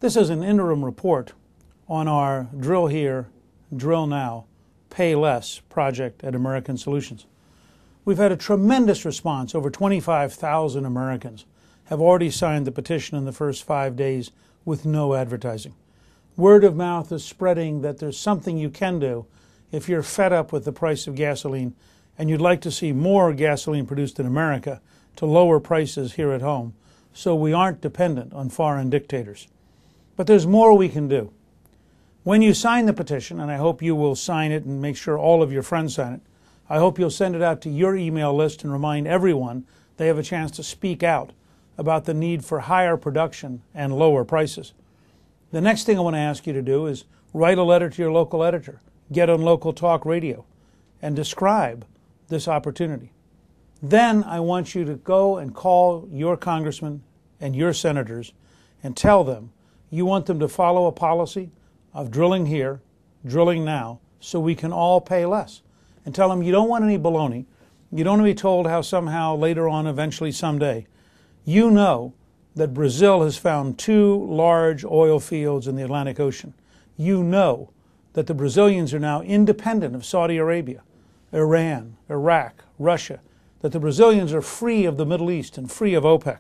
This is an interim report on our Drill Here, Drill Now, Pay Less project at American Solutions. We've had a tremendous response. Over 25,000 Americans have already signed the petition in the first 5 days with no advertising. Word of mouth is spreading that there's something you can do if you're fed up with the price of gasoline and you'd like to see more gasoline produced in America to lower prices here at home so we aren't dependent on foreign dictators. But there's more we can do. When you sign the petition, and I hope you will sign it and make sure all of your friends sign it, I hope you'll send it out to your email list and remind everyone they have a chance to speak out about the need for higher production and lower prices. The next thing I want to ask you to do is write a letter to your local editor, get on local talk radio, and describe this opportunity. Then I want you to go and call your congressmen and your senators and tell them you want them to follow a policy of drilling here, drilling now, so we can all pay less. And tell them you don't want any baloney. You don't want to be told how somehow later on, eventually someday, you know that Brazil has found 2 large oil fields in the Atlantic Ocean. You know that the Brazilians are now independent of Saudi Arabia, Iran, Iraq, Russia, that the Brazilians are free of the Middle East and free of OPEC.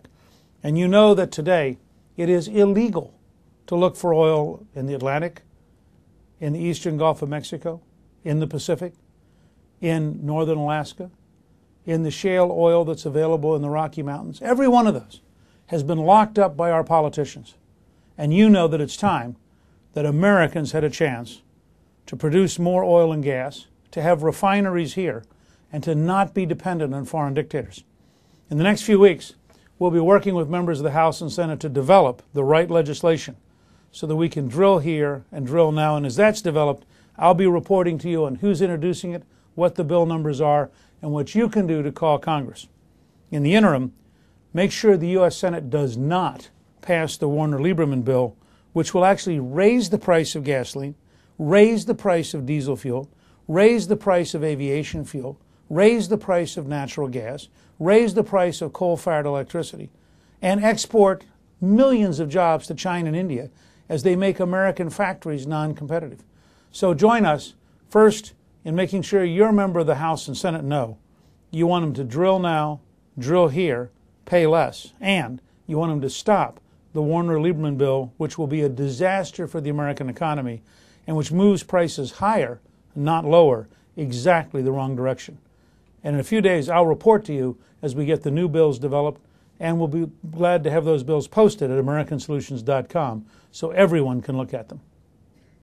And you know that today it is illegal to look for oil in the Atlantic, in the eastern Gulf of Mexico, in the Pacific, in northern Alaska, in the shale oil that's available in the Rocky Mountains. Every one of those has been locked up by our politicians. And you know that it's time that Americans had a chance to produce more oil and gas, to have refineries here, and to not be dependent on foreign dictators. In the next few weeks, we'll be working with members of the House and Senate to develop the right legislation so that we can drill here and drill now. And as that's developed, I'll be reporting to you on who's introducing it, what the bill numbers are, and what you can do to call Congress. In the interim, make sure the U.S. Senate does not pass the Warner-Lieberman bill, which will actually raise the price of gasoline, raise the price of diesel fuel, raise the price of aviation fuel, raise the price of natural gas, raise the price of coal-fired electricity, and export millions of jobs to China and India as they make American factories non-competitive. So join us, first, in making sure your member of the House and Senate know you want them to drill now, drill here, pay less, and you want them to stop the Warner-Lieberman bill, which will be a disaster for the American economy and which moves prices higher, not lower, exactly the wrong direction. And in a few days, I'll report to you as we get the new bills developed, and we'll be glad to have those bills posted at americansolutions.com so everyone can look at them.